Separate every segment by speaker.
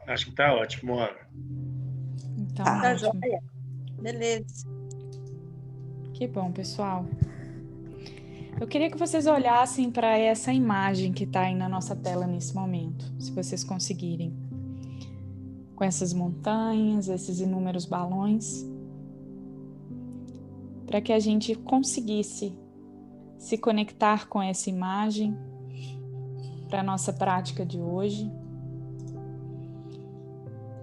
Speaker 1: Acho que tá ótimo, Ana.
Speaker 2: Então,
Speaker 3: Tá
Speaker 2: ótimo.
Speaker 3: joia. Beleza.
Speaker 2: Que bom, pessoal. Eu queria que vocês olhassem para essa imagem que está aí na nossa tela nesse momento, se vocês conseguirem. Com essas montanhas, esses inúmeros balões, para que a gente conseguisse se conectar com essa imagem para a nossa prática de hoje.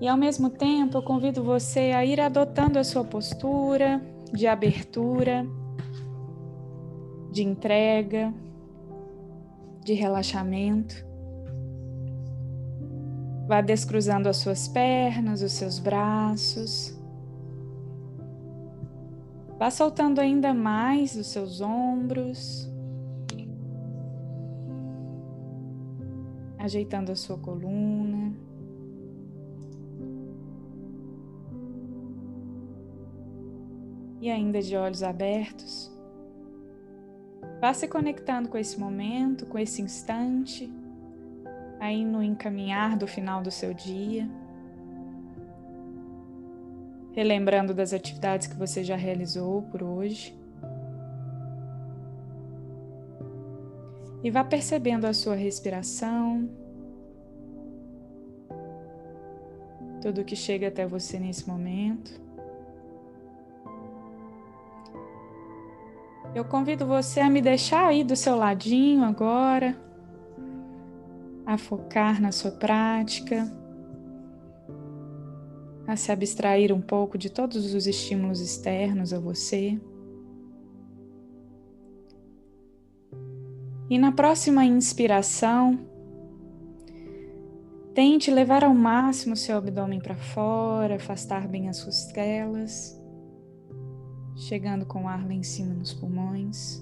Speaker 2: E ao mesmo tempo, eu convido você a ir adotando a sua postura de abertura, de entrega, de relaxamento. Vá descruzando as suas pernas, os seus braços. Vá soltando ainda mais os seus ombros. Ajeitando a sua coluna. E ainda de olhos abertos. Vá se conectando com esse momento, com esse instante, aí no encaminhar do final do seu dia. Relembrando das atividades que você já realizou por hoje. E vá percebendo a sua respiração. Tudo que chega até você nesse momento. Eu convido você a me deixar aí do seu ladinho agora, a focar na sua prática, a se abstrair um pouco de todos os estímulos externos a você. E na próxima inspiração, tente levar ao máximo seu abdômen para fora, afastar bem as costelas, chegando com o ar lá em cima nos pulmões.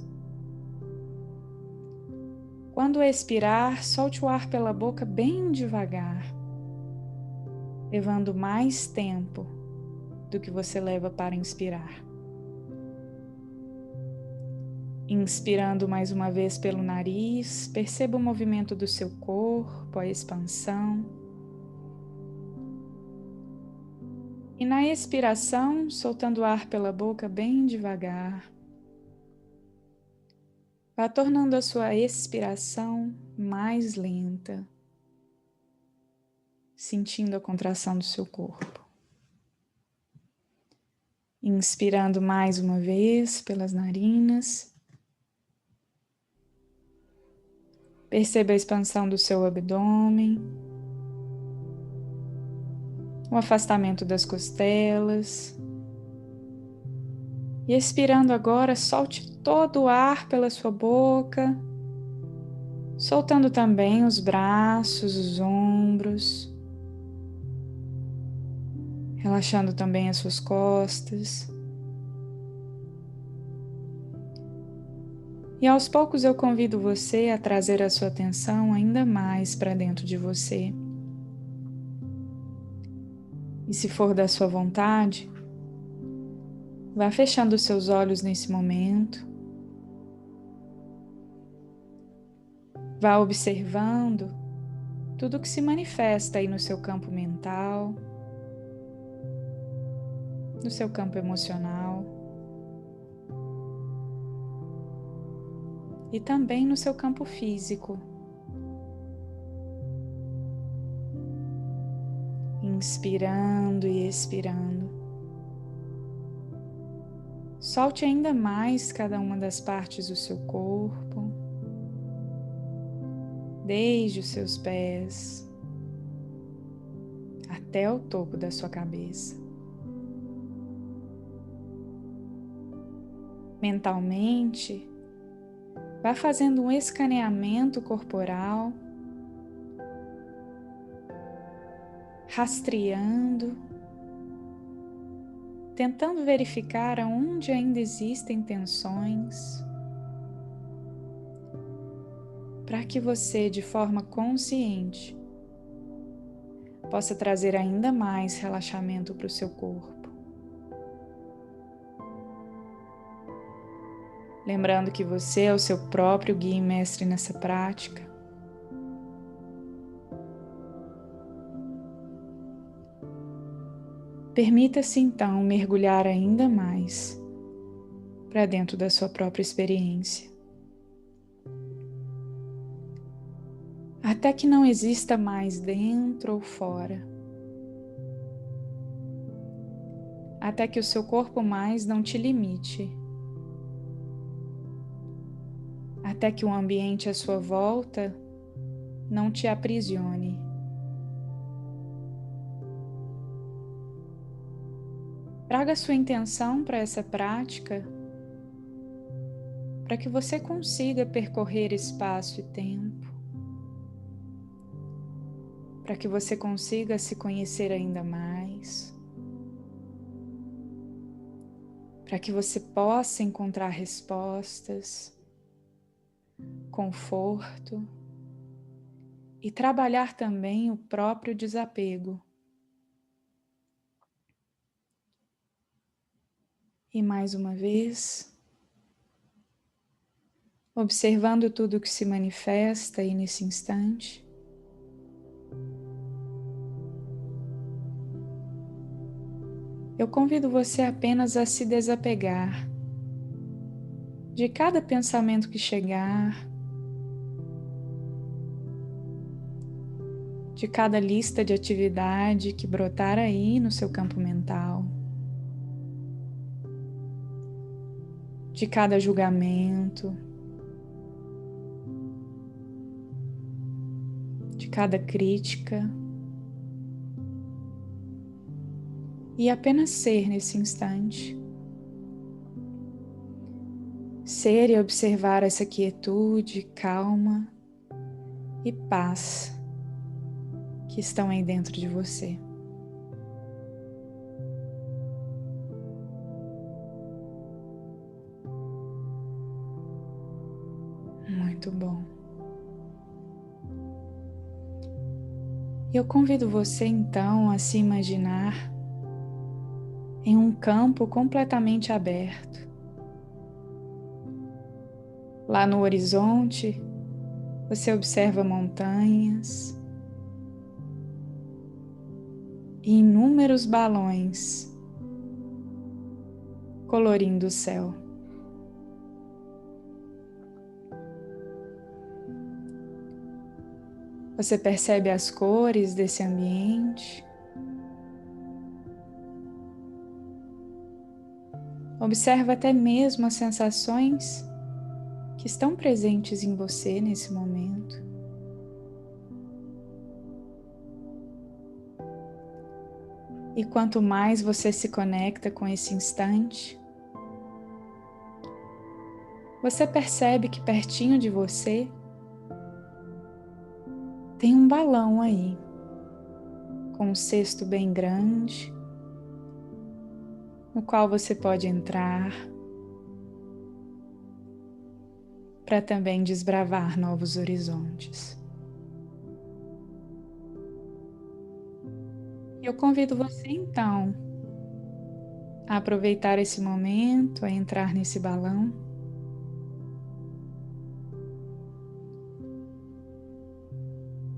Speaker 2: Quando expirar, solte o ar pela boca bem devagar, levando mais tempo do que você leva para inspirar. Inspirando mais uma vez pelo nariz, perceba o movimento do seu corpo, a expansão. E na expiração, soltando o ar pela boca bem devagar. Vá tornando a sua expiração mais lenta, sentindo a contração do seu corpo. Inspirando mais uma vez pelas narinas. Perceba a expansão do seu abdômen, o afastamento das costelas. E expirando agora, solte todo o ar pela sua boca, soltando também os braços, os ombros, relaxando também as suas costas. E aos poucos eu convido você a trazer a sua atenção ainda mais para dentro de você. E se for da sua vontade, vá fechando os seus olhos nesse momento. Vá observando tudo que se manifesta aí no seu campo mental, no seu campo emocional e também no seu campo físico. Inspirando e expirando. Solte ainda mais cada uma das partes do seu corpo, desde os seus pés até o topo da sua cabeça. Mentalmente, vá fazendo um escaneamento corporal, rastreando, tentando verificar aonde ainda existem tensões, para que você, de forma consciente, possa trazer ainda mais relaxamento para o seu corpo. lembrando que você é o seu próprio guia e mestre nessa prática. Permita-se então mergulhar ainda mais para dentro da sua própria experiência, até que não exista mais dentro ou fora, até que o seu corpo mais não te limite, até que o ambiente à sua volta não te aprisione. Traga sua intenção para essa prática, para que você consiga percorrer espaço e tempo, para que você consiga se conhecer ainda mais, para que você possa encontrar respostas, conforto e trabalhar também o próprio desapego. E mais uma vez, observando tudo que se manifesta aí nesse instante, eu convido você apenas a se desapegar de cada pensamento que chegar, de cada lista de atividade que brotar aí no seu campo mental, de cada julgamento, de cada crítica, e apenas ser nesse instante. Ser e observar essa quietude, calma e paz que estão aí dentro de você. Muito bom. Eu convido você então a se imaginar em um campo completamente aberto. Lá no horizonte, você observa montanhas e inúmeros balões colorindo o céu. Você percebe as cores desse ambiente. Observa até mesmo as sensações que estão presentes em você nesse momento. E quanto mais você se conecta com esse instante, você percebe que pertinho de você tem um balão aí, com um cesto bem grande, no qual você pode entrar para também desbravar novos horizontes. Eu convido você então a aproveitar esse momento, a entrar nesse balão.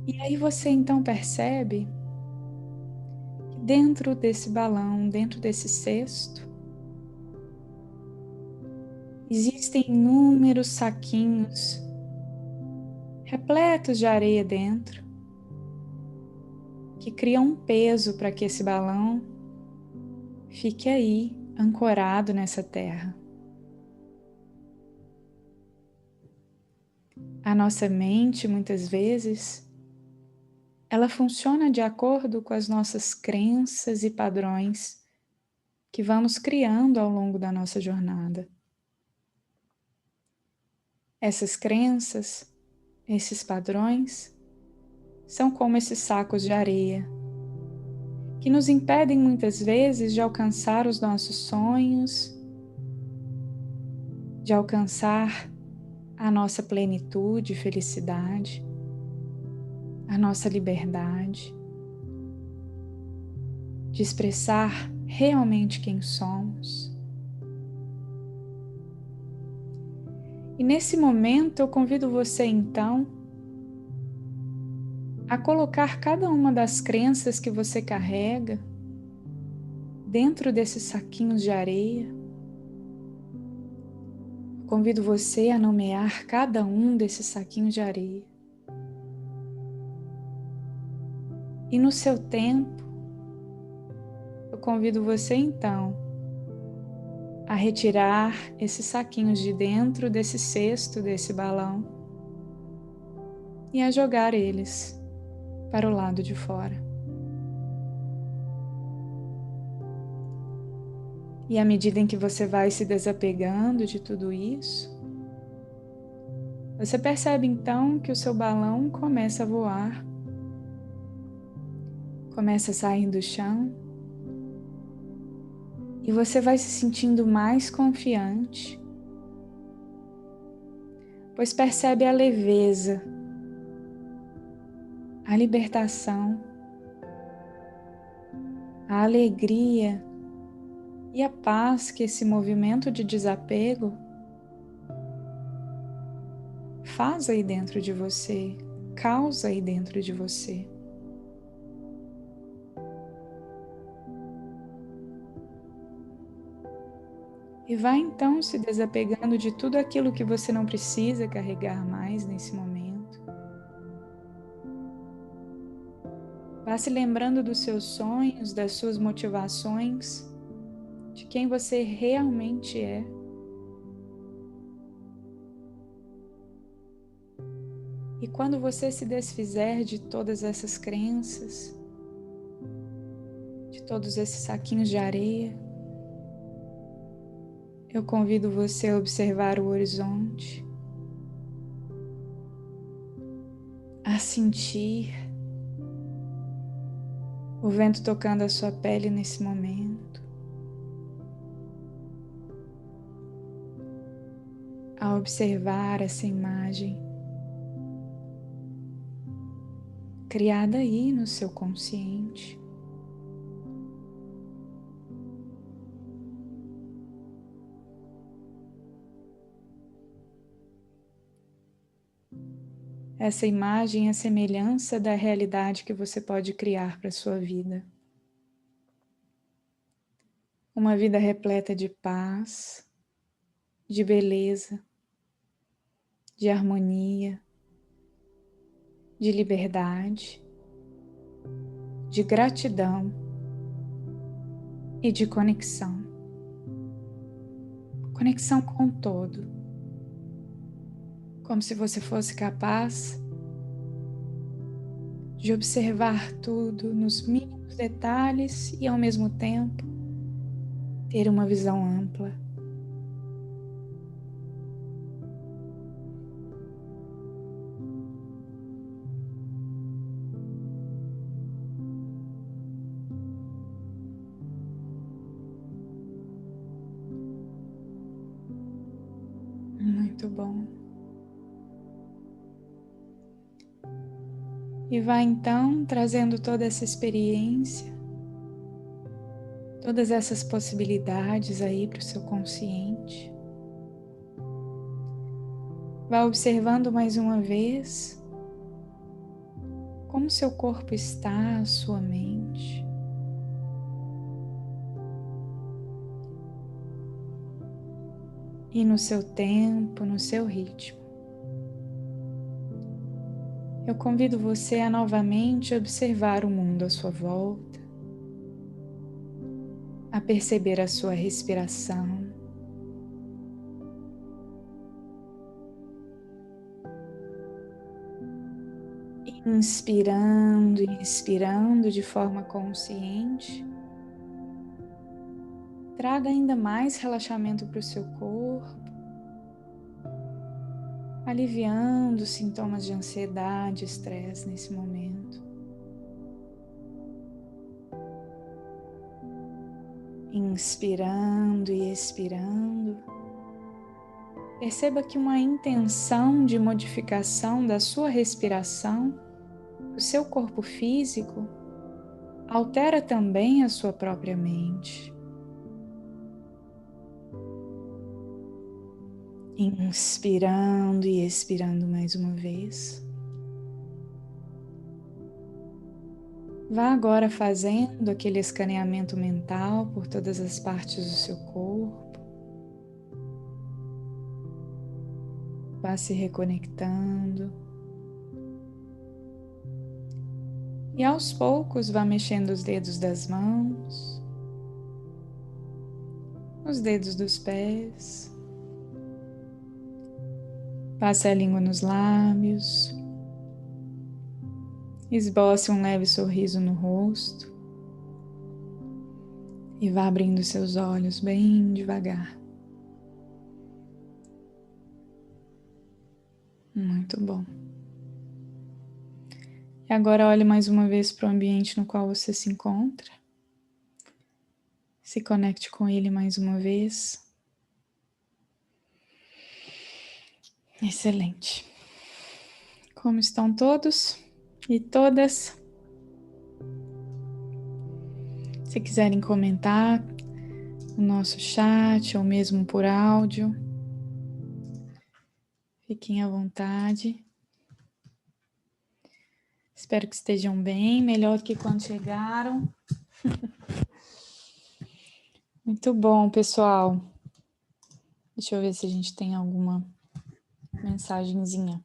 Speaker 2: E aí você então percebe que dentro desse balão, dentro desse cesto, existem inúmeros saquinhos repletos de areia dentro, que criam um peso para que esse balão fique aí, ancorado nessa terra. A nossa mente, muitas vezes, ela funciona de acordo com as nossas crenças e padrões que vamos criando ao longo da nossa jornada. Essas crenças, esses padrões, são como esses sacos de areia, que nos impedem muitas vezes de alcançar os nossos sonhos, de alcançar a nossa plenitude e felicidade, a nossa liberdade, de expressar realmente quem somos. E nesse momento eu convido você então a colocar cada uma das crenças que você carrega dentro desses saquinhos de areia. Convido você a nomear cada um desses saquinhos de areia. E no seu tempo, eu convido você então a retirar esses saquinhos de dentro desse cesto, desse balão, e a jogar eles para o lado de fora. E à medida em que você vai se desapegando de tudo isso, você percebe então que o seu balão começa a voar, começa a sair do chão, e você vai se sentindo mais confiante, pois percebe a leveza, a libertação, a alegria e a paz que esse movimento de desapego faz aí dentro de você, causa aí dentro de você. E vai então se desapegando de tudo aquilo que você não precisa carregar mais nesse momento. Vá se lembrando dos seus sonhos, das suas motivações, de quem você realmente é. E quando você se desfizer de todas essas crenças, de todos esses saquinhos de areia, eu convido você a observar o horizonte, a sentir o vento tocando a sua pele nesse momento, a observar essa imagem criada aí no seu consciente. Essa imagem é a semelhança da realidade que você pode criar para a sua vida. Uma vida repleta de paz, de beleza, de harmonia, de liberdade, de gratidão e de conexão. Conexão com o todo. Como se você fosse capaz de observar tudo nos mínimos detalhes e, ao mesmo tempo, ter uma visão ampla. Muito bom. E vai então trazendo toda essa experiência, todas essas possibilidades aí para o seu consciente. Vai observando mais uma vez como seu corpo está, a sua mente. E no seu tempo, no seu ritmo. Eu convido você a novamente observar o mundo à sua volta, a perceber a sua respiração, inspirando e expirando de forma consciente. Traga ainda mais relaxamento para o seu corpo, aliviando os sintomas de ansiedade e estresse nesse momento. Inspirando e expirando. Perceba que uma intenção de modificação da sua respiração, o seu corpo físico, altera também a sua própria mente. Inspirando e expirando mais uma vez. Vá agora fazendo aquele escaneamento mental por todas as partes do seu corpo. Vá se reconectando. E aos poucos vá mexendo os dedos das mãos, os dedos dos pés. Passe a língua nos lábios. Esboce um leve sorriso no rosto. E vá abrindo seus olhos bem devagar. Muito bom. E agora olhe mais uma vez para o ambiente no qual você se encontra. Se conecte com ele mais uma vez. Excelente. Como estão todos e todas? Se quiserem comentar no nosso chat ou mesmo por áudio, fiquem à vontade. Espero que estejam bem, melhor do que quando chegaram. Muito bom, pessoal. Deixa eu ver se a gente tem alguma mensagenzinha.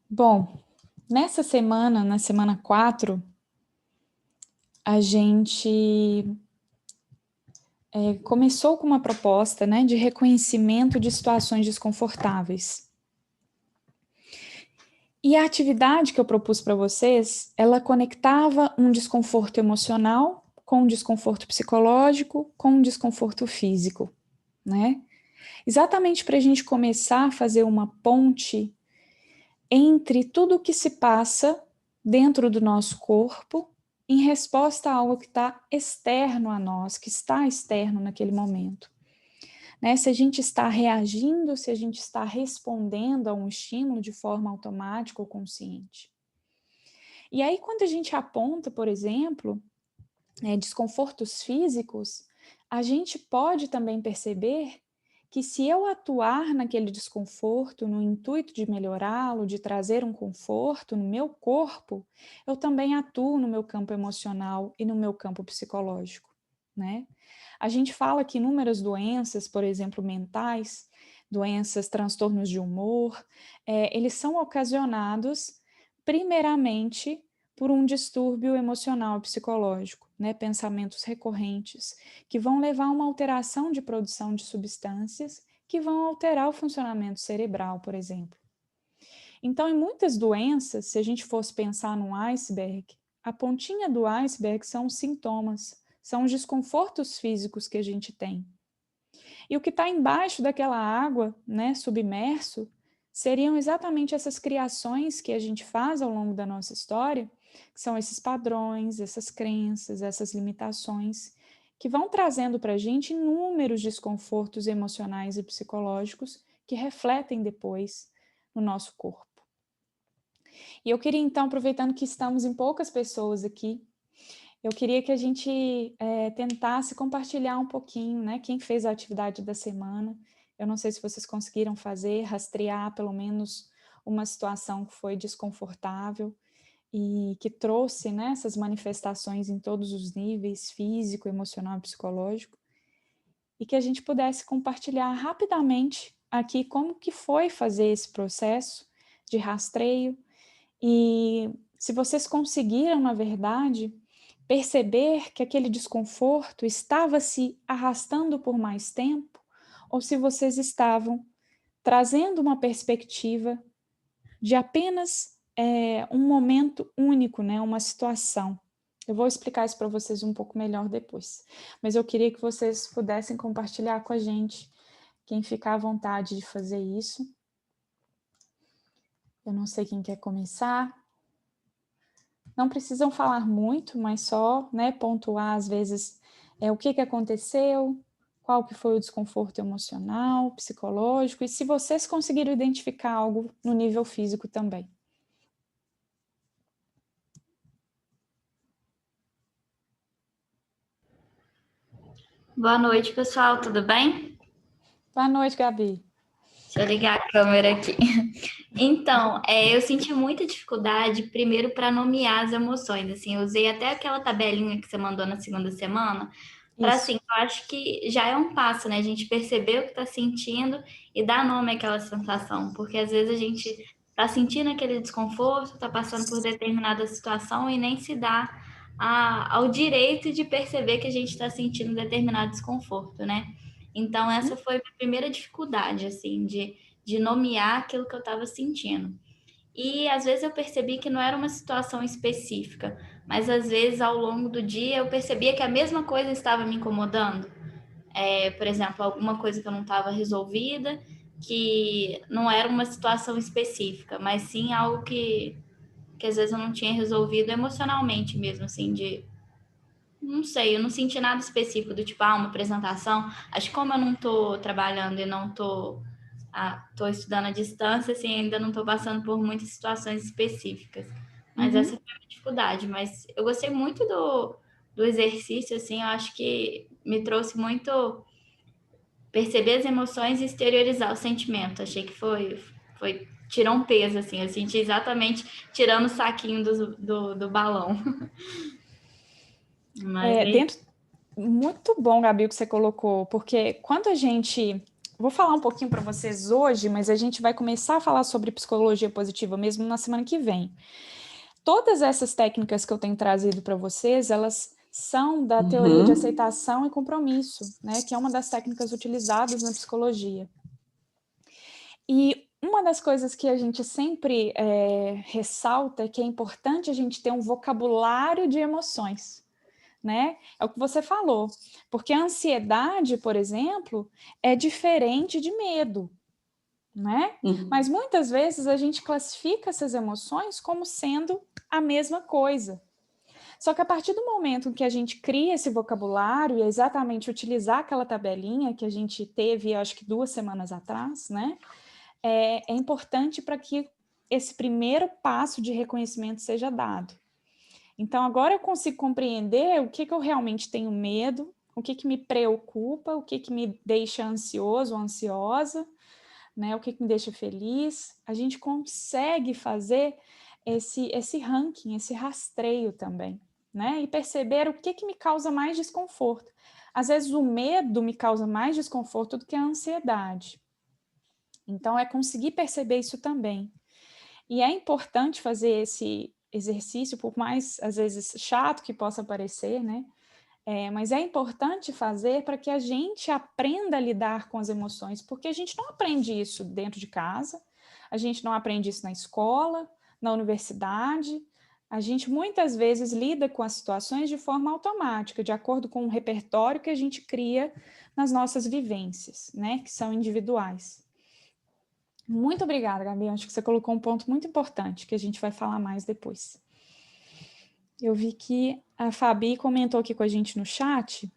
Speaker 2: Bom, nessa semana, na semana 4, a gente começou com uma proposta, né, de reconhecimento de situações desconfortáveis. E a atividade que eu propus para vocês, ela conectava um desconforto emocional com um desconforto psicológico, com um desconforto físico, né? Exatamente para a gente começar a fazer uma ponte entre tudo o que se passa dentro do nosso corpo em resposta a algo que está externo a nós, que está externo naquele momento. Né? Se a gente está reagindo, se a gente está respondendo a um estímulo de forma automática ou consciente. E aí, quando a gente aponta, por exemplo, desconfortos físicos, a gente pode também perceber que se eu atuar naquele desconforto no intuito de melhorá-lo, de trazer um conforto no meu corpo, eu também atuo no meu campo emocional e no meu campo psicológico, né? A gente fala que inúmeras doenças, por exemplo, mentais, doenças, transtornos de humor, eles são ocasionados primeiramente por um distúrbio emocional e psicológico, né? Pensamentos recorrentes que vão levar a uma alteração de produção de substâncias que vão alterar o funcionamento cerebral, por exemplo. Então, em muitas doenças, se a gente fosse pensar num iceberg, a pontinha do iceberg são os sintomas, são os desconfortos físicos que a gente tem. E o que está embaixo daquela água, né, submerso, seriam exatamente essas criações que a gente faz ao longo da nossa história, que são esses padrões, essas crenças, essas limitações, que vão trazendo para a gente inúmeros desconfortos emocionais e psicológicos que refletem depois no nosso corpo. E eu queria então, aproveitando que estamos em poucas pessoas aqui, eu queria que a gente tentasse compartilhar um pouquinho, né? Quem fez a atividade da semana. Eu não sei se vocês conseguiram fazer, rastrear pelo menos uma situação que foi desconfortável e que trouxe, né, essas manifestações em todos os níveis, físico, emocional e psicológico, e que a gente pudesse compartilhar rapidamente aqui como que foi fazer esse processo de rastreio e se vocês conseguiram, na verdade, perceber que aquele desconforto estava se arrastando por mais tempo, ou se vocês estavam trazendo uma perspectiva de apenas um momento único, né? Uma situação. Eu vou explicar isso para vocês um pouco melhor depois, mas eu queria que vocês pudessem compartilhar com a gente, quem ficar à vontade de fazer isso. Eu não sei quem quer começar. Não precisam falar muito, mas só, né, pontuar às vezes o que aconteceu, qual que foi o desconforto emocional, psicológico, e se vocês conseguiram identificar algo no nível físico também.
Speaker 4: Boa noite, pessoal, tudo bem?
Speaker 2: Boa noite, Gabi.
Speaker 4: Deixa eu ligar a câmera aqui. Então, eu senti muita dificuldade, primeiro, para nomear as emoções. Assim, eu usei até aquela tabelinha que você mandou na segunda semana, para
Speaker 2: Isso.
Speaker 4: assim, eu acho que já é um passo, né? A gente perceber o que está sentindo e dar nome àquela sensação, porque às vezes a gente está sentindo aquele desconforto, está passando por determinada situação e nem se dá ao direito de perceber que a gente está sentindo determinado desconforto, né? Então, essa foi a minha primeira dificuldade, assim, de nomear aquilo que eu estava sentindo. E às vezes eu percebi que não era uma situação específica, mas às vezes ao longo do dia eu percebia que a mesma coisa estava me incomodando. Por exemplo, alguma coisa que eu não estava resolvida, que não era uma situação específica, mas sim algo que às vezes eu não tinha resolvido emocionalmente mesmo, assim, não sei, eu não senti nada específico do tipo, uma apresentação. Acho que como eu não tô trabalhando e não tô estudando à distância, assim, ainda não tô passando por muitas situações específicas. Mas essa foi a minha dificuldade. Mas eu gostei muito do exercício, assim, eu acho que me trouxe muito perceber as emoções e exteriorizar o sentimento. Achei que tirou um peso, assim, eu senti exatamente tirando o saquinho do balão. Mas
Speaker 2: Muito bom, Gabi, o que você colocou, porque quando a gente... Vou falar um pouquinho para vocês hoje, mas a gente vai começar a falar sobre psicologia positiva mesmo na semana que vem. Todas essas técnicas que eu tenho trazido para vocês, elas são da teoria de aceitação e compromisso, né, que é uma das técnicas utilizadas na psicologia. E uma das coisas que a gente sempre ressalta é que é importante a gente ter um vocabulário de emoções, né? É o que você falou, porque a ansiedade, por exemplo, é diferente de medo, né? Mas muitas vezes a gente classifica essas emoções como sendo a mesma coisa. Só que a partir do momento que a gente cria esse vocabulário e é exatamente utilizar aquela tabelinha que a gente teve, acho que 2 semanas atrás, né? É importante para que esse primeiro passo de reconhecimento seja dado. Então, agora eu consigo compreender o que eu realmente tenho medo, o que me preocupa, o que me deixa ansioso ou ansiosa, né? O que me deixa feliz. A gente consegue fazer esse ranking, esse rastreio também, né? E perceber o que me causa mais desconforto. Às vezes o medo me causa mais desconforto do que a ansiedade. Então, é conseguir perceber isso também. E é importante fazer esse exercício, por mais, às vezes, chato que possa parecer, né? Mas é importante fazer para que a gente aprenda a lidar com as emoções, porque a gente não aprende isso dentro de casa, a gente não aprende isso na escola, na universidade. A gente muitas vezes lida com as situações de forma automática, de acordo com o repertório que a gente cria nas nossas vivências, né? Que são individuais. Muito obrigada, Gabi. Acho que você colocou um ponto muito importante, que a gente vai falar mais depois. Eu vi que a Fabi comentou aqui com a gente no chat,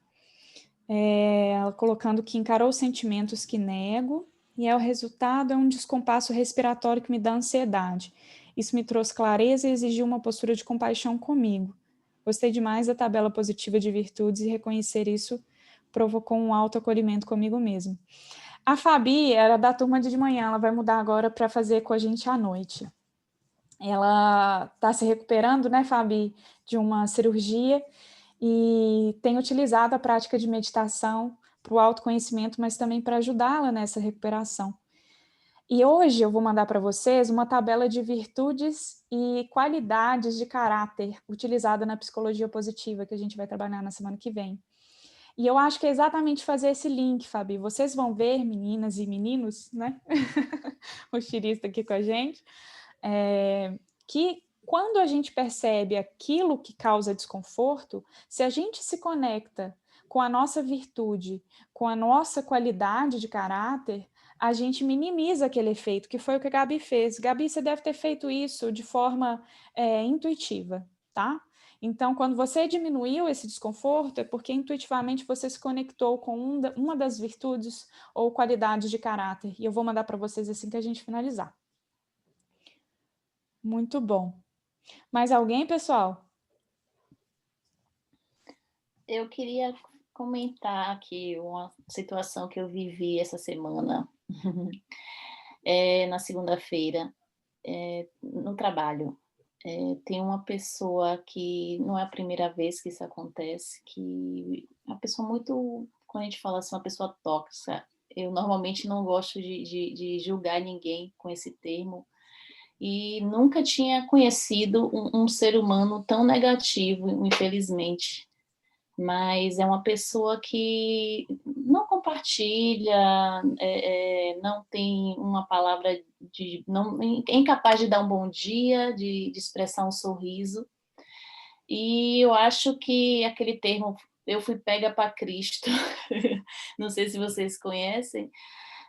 Speaker 2: ela colocando que encarou os sentimentos que nego, e o resultado é um descompasso respiratório que me dá ansiedade. Isso me trouxe clareza e exigiu uma postura de compaixão comigo. Gostei demais da tabela positiva de virtudes e reconhecer isso provocou um autoacolhimento comigo mesmo. A Fabi era da turma de manhã, ela vai mudar agora para fazer com a gente à noite. Ela está se recuperando, né, Fabi, de uma cirurgia e tem utilizado a prática de meditação para o autoconhecimento, mas também para ajudá-la nessa recuperação. E hoje eu vou mandar para vocês uma tabela de virtudes e qualidades de caráter utilizada na psicologia positiva, que a gente vai trabalhar na semana que vem. E eu acho que é exatamente fazer esse link, Fabi. Vocês vão ver, meninas e meninos, né? O xirista aqui com a gente, que quando a gente percebe aquilo que causa desconforto, se a gente se conecta com a nossa virtude, com a nossa qualidade de caráter, a gente minimiza aquele efeito, que foi o que a Gabi fez. Gabi, você deve ter feito isso de forma intuitiva, tá? Então, quando você diminuiu esse desconforto, é porque intuitivamente você se conectou com uma das virtudes ou qualidades de caráter. E eu vou mandar para vocês assim que a gente finalizar. Muito bom. Mais alguém, pessoal?
Speaker 4: Eu queria
Speaker 3: comentar aqui uma situação que eu vivi essa semana, na segunda-feira, no trabalho. Tem uma pessoa que não é a primeira vez que isso acontece, que é uma pessoa muito, quando a gente fala assim, uma pessoa tóxica, eu normalmente não gosto de julgar ninguém com esse termo, e nunca tinha conhecido um ser humano tão negativo, infelizmente. Mas é uma pessoa que não compartilha, não tem uma palavra não, é incapaz de dar um bom dia, de expressar um sorriso. E eu acho que aquele termo, eu fui pega para Cristo, não sei se vocês conhecem,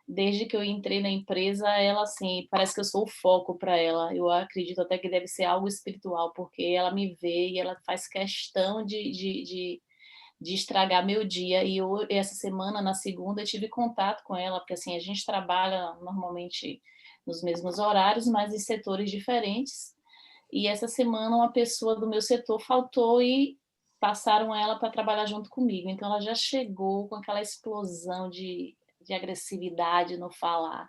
Speaker 3: desde que eu entrei na empresa, ela, assim, parece que eu sou o foco para ela. Eu acredito até que deve ser algo espiritual, porque ela me vê e ela faz questão de estragar meu dia. E essa semana, na segunda, eu tive contato com ela, porque assim, a gente trabalha normalmente nos mesmos horários, mas em setores diferentes. E essa semana uma pessoa do meu setor faltou e passaram ela para trabalhar junto comigo. Então ela já chegou com aquela explosão de agressividade no falar.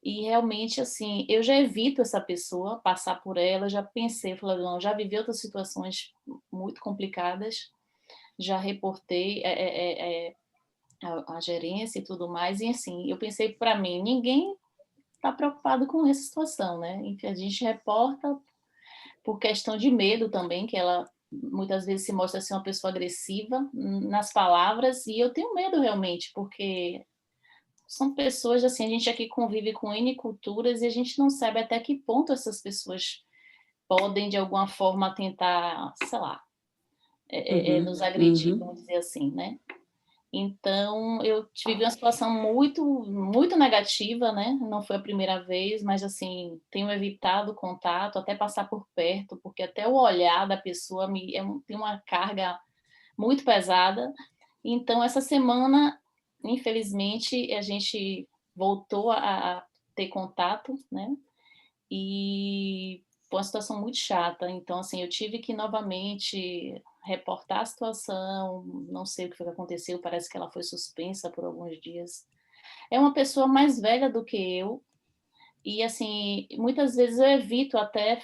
Speaker 3: E realmente, assim, eu já evito essa pessoa, passar por ela, já pensei, falei, não, já vivi outras situações muito complicadas, já reportei a gerência e tudo mais, e assim, eu pensei para mim, ninguém está preocupado com essa situação, né? A gente reporta por questão de medo também, que ela muitas vezes se mostra ser uma pessoa agressiva nas palavras, e eu tenho medo realmente, porque são pessoas, assim, a gente aqui convive com N culturas e a gente não sabe até que ponto essas pessoas podem, de alguma forma, tentar, sei lá, nos agredir, vamos dizer assim, né? Então, eu tive uma situação muito, muito negativa, né? Não foi a primeira vez, mas, assim, tenho evitado o contato, até passar por perto, porque até o olhar da pessoa tem uma carga muito pesada. Então, essa semana, infelizmente, a gente voltou a ter contato, né? E foi uma situação muito chata. Então, assim, eu tive que novamente reportar a situação, não sei o que foi que aconteceu, parece que ela foi suspensa por alguns dias. É uma pessoa mais velha do que eu, e assim, muitas vezes eu evito até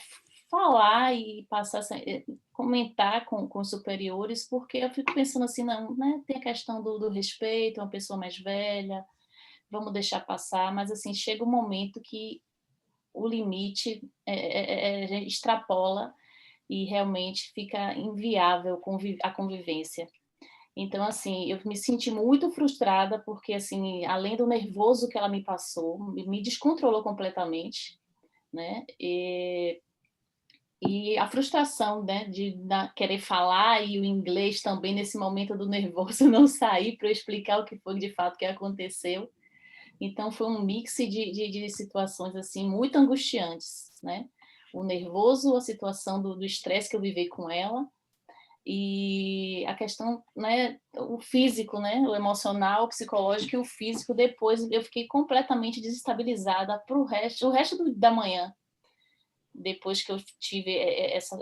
Speaker 3: falar e passar, comentar com os superiores, porque eu fico pensando assim, não, né, tem a questão do respeito, uma pessoa mais velha, vamos deixar passar, mas assim, chega um momento que o limite extrapola e realmente fica inviável a convivência. Então, assim, eu me senti muito frustrada porque, assim, além do nervoso que ela me passou, me descontrolou completamente, né? E a frustração, né, de querer falar e o inglês também nesse momento do nervoso não sair para eu explicar o que foi de fato que aconteceu. Então, foi um mix de situações assim muito angustiantes, né? O nervoso, a situação do estresse que eu vivi com ela, e a questão, né, o físico, né, o emocional, o psicológico e o físico. Depois eu fiquei completamente desestabilizada para o resto da manhã, depois que eu tive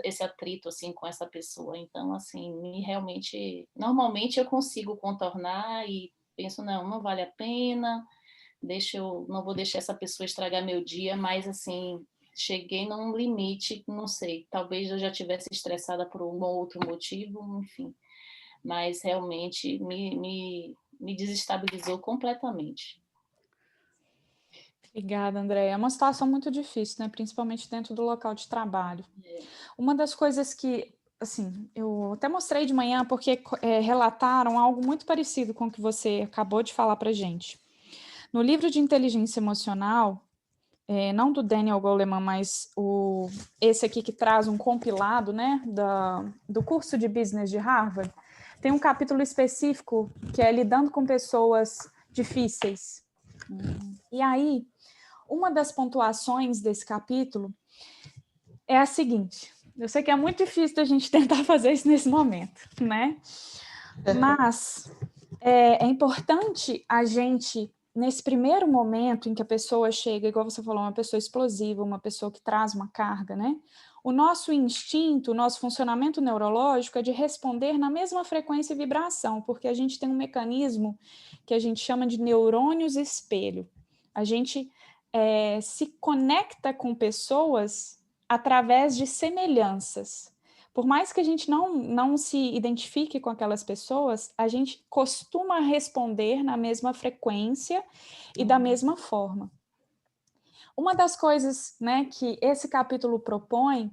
Speaker 3: esse atrito assim com essa pessoa. Então, assim, realmente, normalmente eu consigo contornar e penso, não vale a pena, não vou deixar essa pessoa estragar meu dia, mas assim, cheguei num limite, não sei, talvez eu já tivesse estressada por um ou outro motivo, enfim, mas realmente me desestabilizou completamente.
Speaker 2: Obrigada, Andréia. É uma situação muito difícil, né? Principalmente dentro do local de trabalho. Uma das coisas que, assim, eu até mostrei de manhã, porque relataram algo muito parecido com o que você acabou de falar para a gente. No livro de inteligência emocional, não do Daniel Goleman, mas esse aqui que traz um compilado, né, do curso de business de Harvard, tem um capítulo específico que é lidando com pessoas difíceis. E aí, uma das pontuações desse capítulo é a seguinte: eu sei que é muito difícil a gente tentar fazer isso nesse momento, né? Mas é importante a gente, nesse primeiro momento em que a pessoa chega, igual você falou, uma pessoa explosiva, uma pessoa que traz uma carga, né? O nosso instinto, o nosso funcionamento neurológico é de responder na mesma frequência e vibração, porque a gente tem um mecanismo que a gente chama de neurônios espelho. A gente se conecta com pessoas através de semelhanças. Por mais que a gente não se identifique com aquelas pessoas, a gente costuma responder na mesma frequência e da mesma forma. Uma das coisas, né, que esse capítulo propõe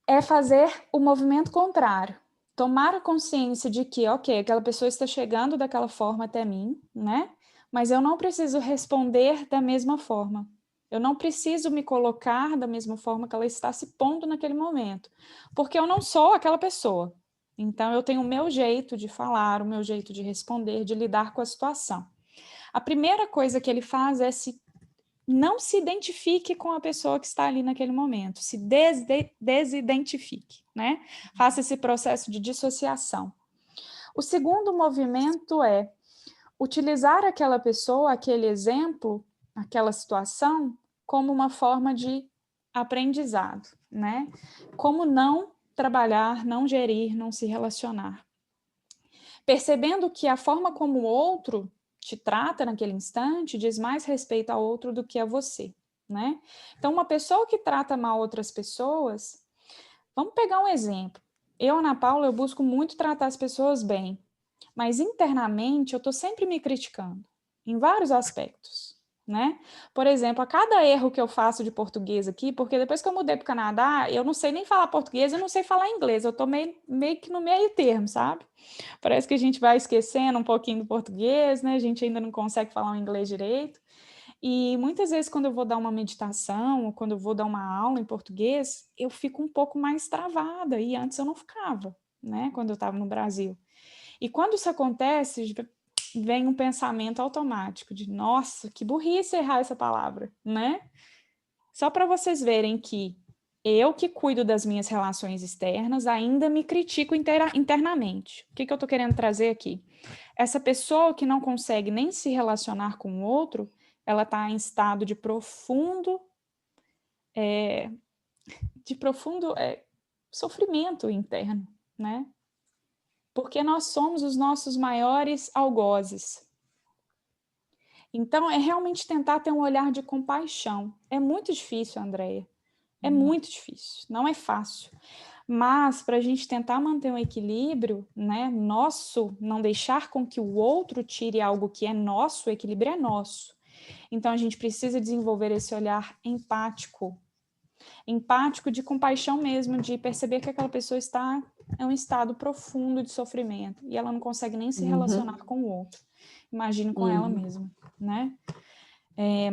Speaker 2: é fazer o movimento contrário. Tomar a consciência de que, ok, aquela pessoa está chegando daquela forma até mim, né? Mas eu não preciso responder da mesma forma. Eu não preciso me colocar da mesma forma que ela está se pondo naquele momento. Porque eu não sou aquela pessoa. Então, eu tenho o meu jeito de falar, o meu jeito de responder, de lidar com a situação. A primeira coisa que ele faz é não se identifique com a pessoa que está ali naquele momento, se desidentifique, né? Faça esse processo de dissociação. O segundo movimento é utilizar aquela pessoa, aquele exemplo, aquela situação, como uma forma de aprendizado, né? Como não trabalhar, não gerir, não se relacionar. Percebendo que a forma como o outro te trata naquele instante diz mais respeito ao outro do que a você, né? Então, uma pessoa que trata mal outras pessoas, vamos pegar um exemplo. Eu, Ana Paula, eu busco muito tratar as pessoas bem, mas internamente eu estou sempre me criticando, em vários aspectos, né? Por exemplo, a cada erro que eu faço de português aqui, porque depois que eu mudei para o Canadá, eu não sei nem falar português, eu não sei falar inglês, eu estou meio que no meio termo, sabe? Parece que a gente vai esquecendo um pouquinho do português, né? A gente ainda não consegue falar o inglês direito. E muitas vezes, quando eu vou dar uma meditação, ou quando eu vou dar uma aula em português, eu fico um pouco mais travada, e antes eu não ficava, né? Quando eu estava no Brasil. E quando isso acontece, vem um pensamento automático de, nossa, que burrice errar essa palavra, né? Só para vocês verem que eu que cuido das minhas relações externas ainda me critico internamente. O que eu estou querendo trazer aqui? Essa pessoa que não consegue nem se relacionar com o outro, ela está em estado de profundo sofrimento interno, né? Porque nós somos os nossos maiores algozes. Então, é realmente tentar ter um olhar de compaixão. É muito difícil, Andréia. É muito difícil, não é fácil. Mas, para a gente tentar manter um equilíbrio, né, nosso, não deixar com que o outro tire algo que é nosso, o equilíbrio é nosso. Então, a gente precisa desenvolver esse olhar empático. Empático de compaixão mesmo, de perceber que aquela pessoa está em um estado profundo de sofrimento e ela não consegue nem se relacionar com o outro. Imagine com ela mesma, né?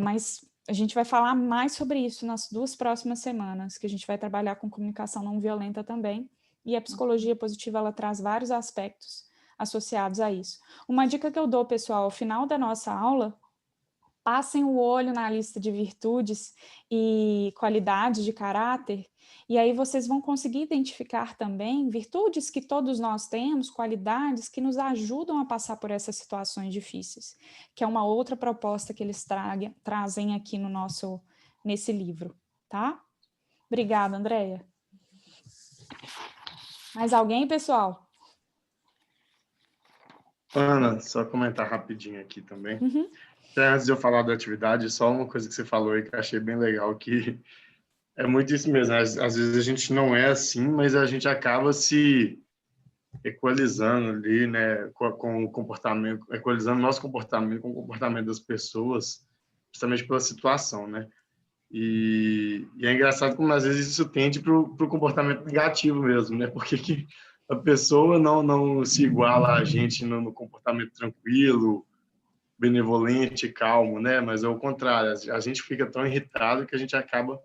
Speaker 2: Mas a gente vai falar mais sobre isso nas 2 próximas semanas, que a gente vai trabalhar com comunicação não violenta também, e a psicologia positiva, ela traz vários aspectos associados a isso. Uma dica que eu dou, pessoal, ao final da nossa aula, passem o olho na lista de virtudes e qualidades de caráter, e aí vocês vão conseguir identificar também virtudes que todos nós temos, qualidades que nos ajudam a passar por essas situações difíceis, que é uma outra proposta que eles trazem aqui nesse livro, tá? Obrigada, Andréia. Mais alguém, pessoal?
Speaker 1: Ana, só comentar rapidinho aqui também. Até antes de eu falar da atividade, só uma coisa que você falou aí que eu achei bem legal, que é muito isso mesmo. Às vezes a gente não é assim, mas a gente acaba se equalizando ali, né, com o comportamento, equalizando nosso comportamento com o comportamento das pessoas, justamente pela situação, né? E é engraçado como às vezes isso tende para o comportamento negativo mesmo, né? Porque a pessoa não se iguala a gente no comportamento tranquilo, benevolente, calmo, né? Mas é o contrário, a gente fica tão irritado que a gente acaba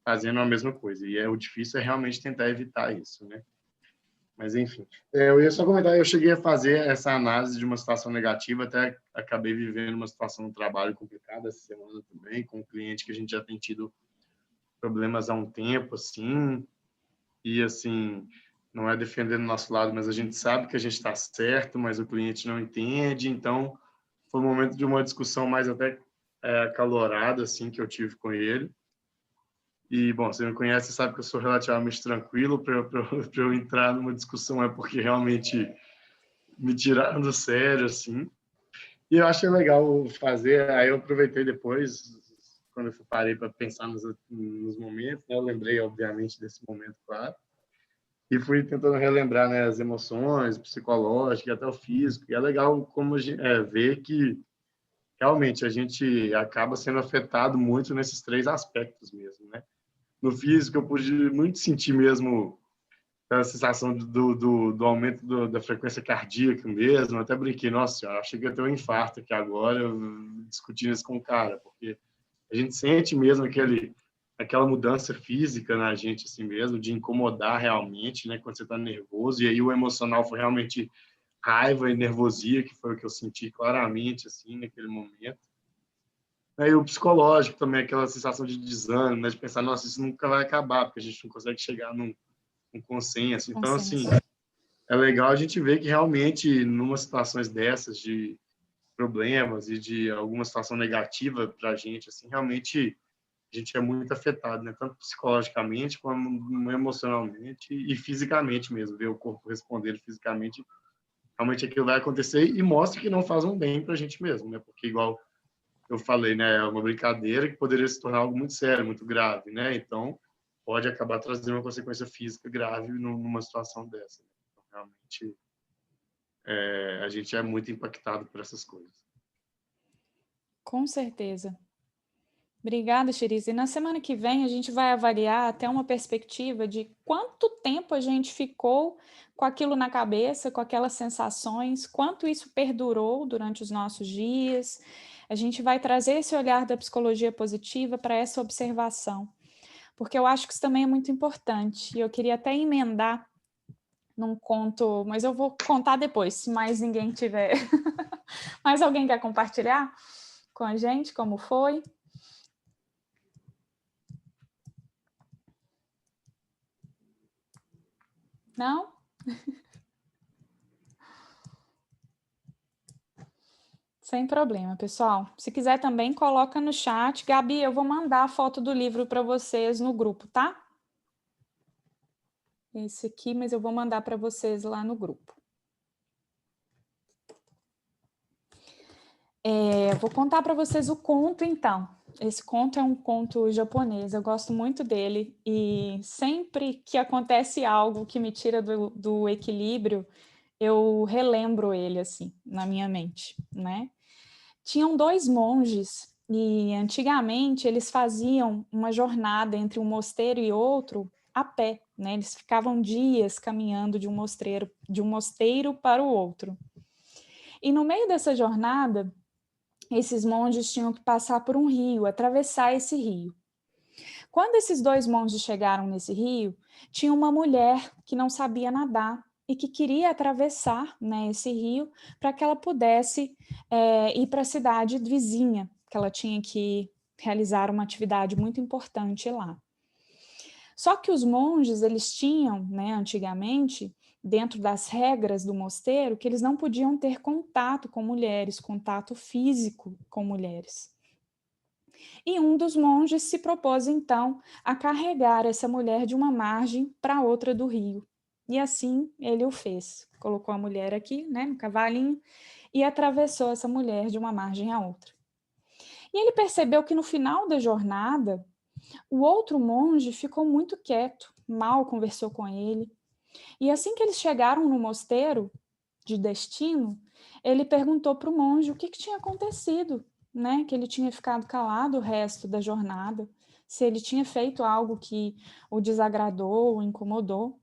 Speaker 1: fazendo a mesma coisa. E o difícil é realmente tentar evitar isso, né? Mas, enfim. Eu ia só comentar, eu cheguei a fazer essa análise de uma situação negativa, até acabei vivendo uma situação no trabalho complicada essa semana também, com um cliente que a gente já tem tido problemas há um tempo, assim, e, assim, não é defendendo o nosso lado, mas a gente sabe que a gente está certo, mas o cliente não entende, então foi um momento de uma discussão mais até acalorada, assim, que eu tive com ele. E, bom, você me conhece, sabe que eu sou relativamente tranquilo. Para eu entrar numa discussão é porque realmente me tiraram do sério, assim. E eu achei legal fazer, aí eu aproveitei depois, quando eu parei para pensar nos momentos, né? Eu lembrei, obviamente, desse momento, claro. E fui tentando relembrar, né, as emoções, psicológicas, até o físico. E é legal como ver que realmente a gente acaba sendo afetado muito nesses três aspectos mesmo, né? No físico, eu pude muito sentir mesmo a sensação do aumento da frequência cardíaca mesmo. Até brinquei, nossa senhora, achei que ia ter um infarto aqui agora, discutindo isso com o cara, porque a gente sente mesmo aquela mudança física na gente, assim mesmo, de incomodar realmente, né, quando você está nervoso. E aí o emocional foi realmente raiva e nervosia, que foi o que eu senti claramente, assim, naquele momento. Aí o psicológico também, aquela sensação de desânimo, né, de pensar, nossa, isso nunca vai acabar, porque a gente não consegue chegar num consenso. Então, assim, é legal a gente ver que realmente, numa situações dessas de problemas e de alguma situação negativa para a gente, assim, realmente a gente é muito afetado, né? Tanto psicologicamente como emocionalmente e fisicamente mesmo, ver o corpo respondendo fisicamente, realmente aquilo vai acontecer e mostra que não faz um bem para a gente mesmo, né? Porque igual eu falei, né, é uma brincadeira que poderia se tornar algo muito sério, muito grave, né? Então pode acabar trazendo uma consequência física grave numa situação dessa. Né? Então, realmente a gente é muito impactado por essas coisas.
Speaker 2: Com certeza. Obrigada, Cherise. E na semana que vem a gente vai avaliar até uma perspectiva de quanto tempo a gente ficou com aquilo na cabeça, com aquelas sensações, quanto isso perdurou durante os nossos dias. A gente vai trazer esse olhar da psicologia positiva para essa observação, porque eu acho que isso também é muito importante. E eu queria até emendar num conto, mas eu vou contar depois, se mais ninguém tiver. Mais alguém quer compartilhar com a gente como foi? Não? Sem problema, pessoal. Se quiser também, coloca no chat. Gabi, eu vou mandar a foto do livro para vocês no grupo, tá? Esse aqui, mas eu vou mandar para vocês lá no grupo. Vou contar para vocês o conto, então. Esse conto é um conto japonês, eu gosto muito dele. E sempre que acontece algo que me tira do equilíbrio, eu relembro ele, assim, na minha mente, né? Tinham dois monges e antigamente eles faziam uma jornada entre um mosteiro e outro a pé, né? Eles ficavam dias caminhando de um mosteiro para o outro. E no meio dessa jornada, esses monges tinham que passar por um rio, atravessar esse rio. Quando esses dois monges chegaram nesse rio, tinha uma mulher que não sabia nadar e que queria atravessar, né, esse rio para que ela pudesse ir para a cidade vizinha, que ela tinha que realizar uma atividade muito importante lá. Só que os monges, eles tinham, né, antigamente, dentro das regras do mosteiro, que eles não podiam ter contato com mulheres, contato físico com mulheres. E um dos monges se propôs, então, a carregar essa mulher de uma margem para outra do rio. E assim ele o fez. Colocou a mulher aqui, né, no cavalinho, e atravessou essa mulher de uma margem à outra. E ele percebeu que no final da jornada, o outro monge ficou muito quieto, mal conversou com ele. E assim que eles chegaram no mosteiro de destino, ele perguntou para o monge o que tinha acontecido, né? Que ele tinha ficado calado o resto da jornada, se ele tinha feito algo que o desagradou, o incomodou.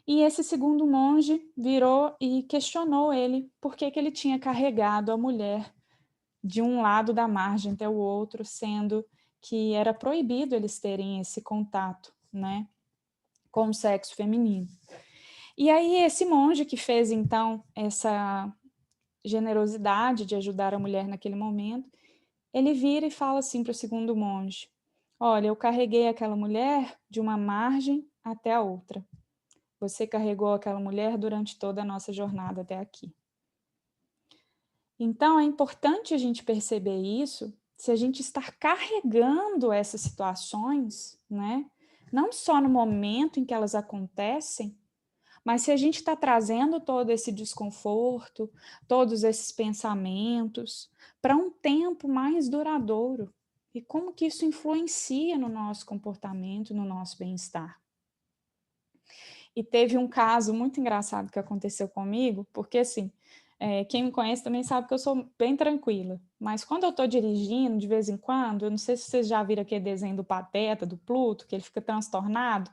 Speaker 2: E esse segundo monge virou e questionou ele por que ele tinha carregado a mulher de um lado da margem até o outro, sendo que era proibido eles terem esse contato, né, com o sexo feminino. E aí esse monge que fez então essa generosidade de ajudar a mulher naquele momento, ele vira e fala assim para o segundo monge: olha, eu carreguei aquela mulher de uma margem até a outra. Você carregou aquela mulher durante toda a nossa jornada até aqui. Então é importante a gente perceber isso, se a gente está carregando essas situações, né? Não só no momento em que elas acontecem, mas se a gente está trazendo todo esse desconforto, todos esses pensamentos para um tempo mais duradouro. E como que isso influencia no nosso comportamento, no nosso bem-estar. E teve um caso muito engraçado que aconteceu comigo, porque assim, quem me conhece também sabe que eu sou bem tranquila. Mas quando eu estou dirigindo, de vez em quando, eu não sei se vocês já viram aquele desenho do Pateta, do Pluto, que ele fica transtornado,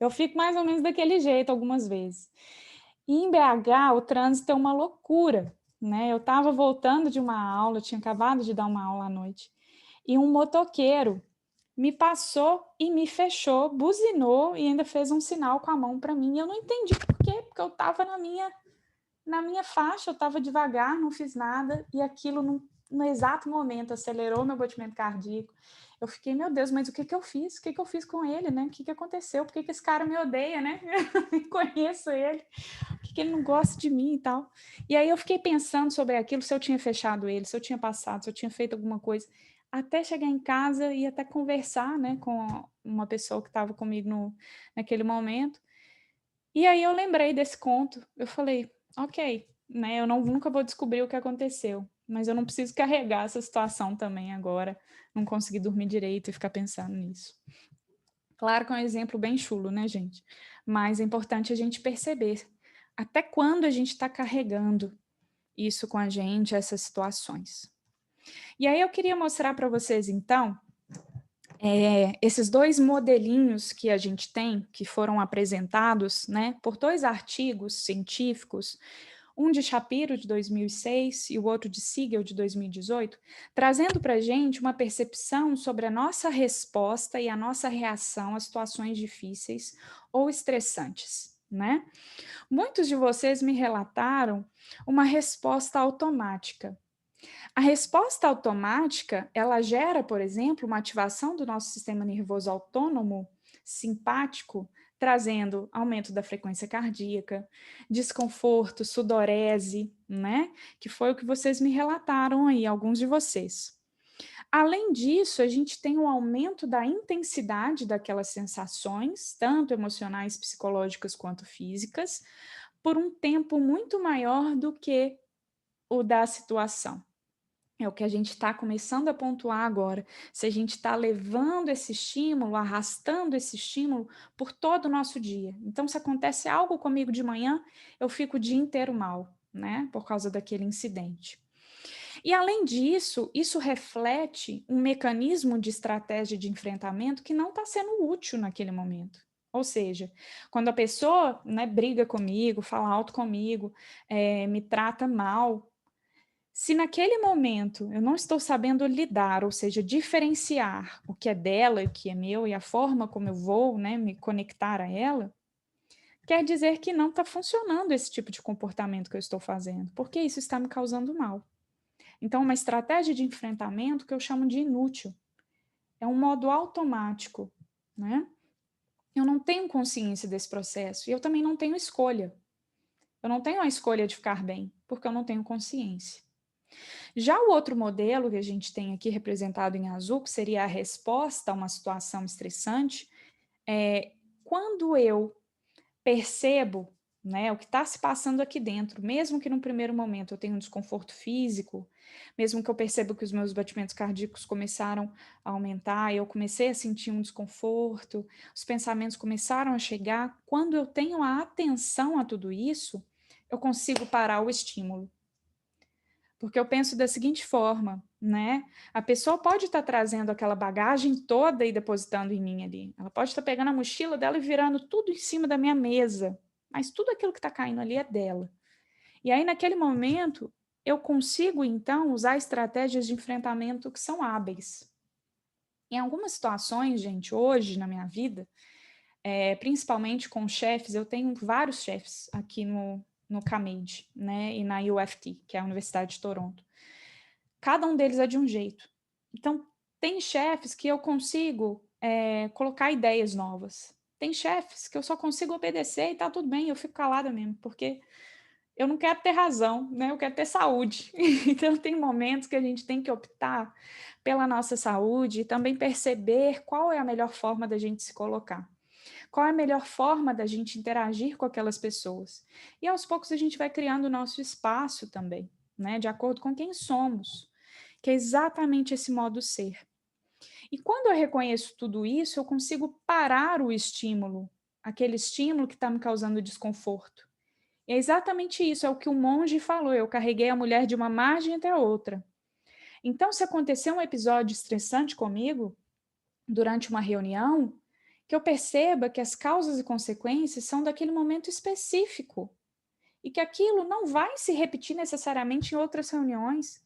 Speaker 2: eu fico mais ou menos daquele jeito algumas vezes. E em BH, o trânsito é uma loucura, né? Eu estava voltando de uma aula, eu tinha acabado de dar uma aula à noite, e um motoqueiro me passou e me fechou, buzinou e ainda fez um sinal com a mão para mim. E eu não entendi por quê, porque eu estava na minha faixa, eu estava devagar, não fiz nada, e aquilo no exato momento acelerou meu batimento cardíaco. Eu fiquei, meu Deus, mas o que que eu fiz? O que que eu fiz com ele, né? O que que aconteceu? Por que que esse cara me odeia, né? Eu nem conheço ele. Por que que ele não gosta de mim e tal? E aí eu fiquei pensando sobre aquilo, se eu tinha fechado ele, se eu tinha passado, se eu tinha feito alguma coisa, até chegar em casa e até conversar, né, com uma pessoa que estava comigo naquele momento. E aí eu lembrei desse conto. Eu falei, ok, né? Eu nunca vou descobrir o que aconteceu, mas eu não preciso carregar essa situação também agora, não conseguir dormir direito e ficar pensando nisso. Claro que é um exemplo bem chulo, né, gente? Mas é importante a gente perceber até quando a gente está carregando isso com a gente, essas situações. E aí eu queria mostrar para vocês, então, esses dois modelinhos que a gente tem, que foram apresentados, né, por dois artigos científicos, um de Shapiro, de 2006, e o outro de Siegel, de 2018, trazendo para a gente uma percepção sobre a nossa resposta e a nossa reação a situações difíceis ou estressantes, né? Muitos de vocês me relataram uma resposta automática. A resposta automática, ela gera, por exemplo, uma ativação do nosso sistema nervoso autônomo simpático, trazendo aumento da frequência cardíaca, desconforto, sudorese, né? Que foi o que vocês me relataram aí, alguns de vocês. Além disso, a gente tem um aumento da intensidade daquelas sensações, tanto emocionais, psicológicas quanto físicas, por um tempo muito maior do que o da situação. É o que a gente está começando a pontuar agora. Se a gente está levando esse estímulo, arrastando esse estímulo por todo o nosso dia. Então, se acontece algo comigo de manhã, eu fico o dia inteiro mal, né? Por causa daquele incidente. E, além disso, isso reflete um mecanismo de estratégia de enfrentamento que não está sendo útil naquele momento. Ou seja, quando a pessoa, né, briga comigo, fala alto comigo, me trata mal, se naquele momento eu não estou sabendo lidar, ou seja, diferenciar o que é dela e o que é meu e a forma como eu vou, né, me conectar a ela, quer dizer que não está funcionando esse tipo de comportamento que eu estou fazendo, porque isso está me causando mal. Então, uma estratégia de enfrentamento que eu chamo de inútil. É um modo automático, né? Eu não tenho consciência desse processo e eu também não tenho escolha. Eu não tenho a escolha de ficar bem, porque eu não tenho consciência. Já o outro modelo que a gente tem aqui representado em azul, que seria a resposta a uma situação estressante, quando eu percebo, né, o que está se passando aqui dentro, mesmo que no primeiro momento eu tenha um desconforto físico, mesmo que eu perceba que os meus batimentos cardíacos começaram a aumentar, eu comecei a sentir um desconforto, os pensamentos começaram a chegar, quando eu tenho a atenção a tudo isso, eu consigo parar o estímulo. Porque eu penso da seguinte forma, né? A pessoa pode estar trazendo aquela bagagem toda e depositando em mim ali. Ela pode estar pegando a mochila dela e virando tudo em cima da minha mesa. Mas tudo aquilo que está caindo ali é dela. E aí, naquele momento, eu consigo, então, usar estratégias de enfrentamento que são hábeis. Em algumas situações, gente, hoje na minha vida, principalmente com chefes, eu tenho vários chefes aqui no CAMED, né, e na UFT, que é a Universidade de Toronto. Cada um deles é de um jeito. Então, tem chefes que eu consigo colocar ideias novas. Tem chefes que eu só consigo obedecer e tá tudo bem, eu fico calada mesmo, porque eu não quero ter razão, né? Eu quero ter saúde. Então, tem momentos que a gente tem que optar pela nossa saúde e também perceber qual é a melhor forma da gente se colocar. Qual é a melhor forma da gente interagir com aquelas pessoas. E, aos poucos, a gente vai criando o nosso espaço também, né? De acordo com quem somos, que é exatamente esse modo ser. E quando eu reconheço tudo isso, eu consigo parar o estímulo, aquele estímulo que está me causando desconforto. E é exatamente isso, é o que o monge falou, eu carreguei a mulher de uma margem até a outra. Então, se acontecer um episódio estressante comigo, durante uma reunião, que eu perceba que as causas e consequências são daquele momento específico, e que aquilo não vai se repetir necessariamente em outras reuniões,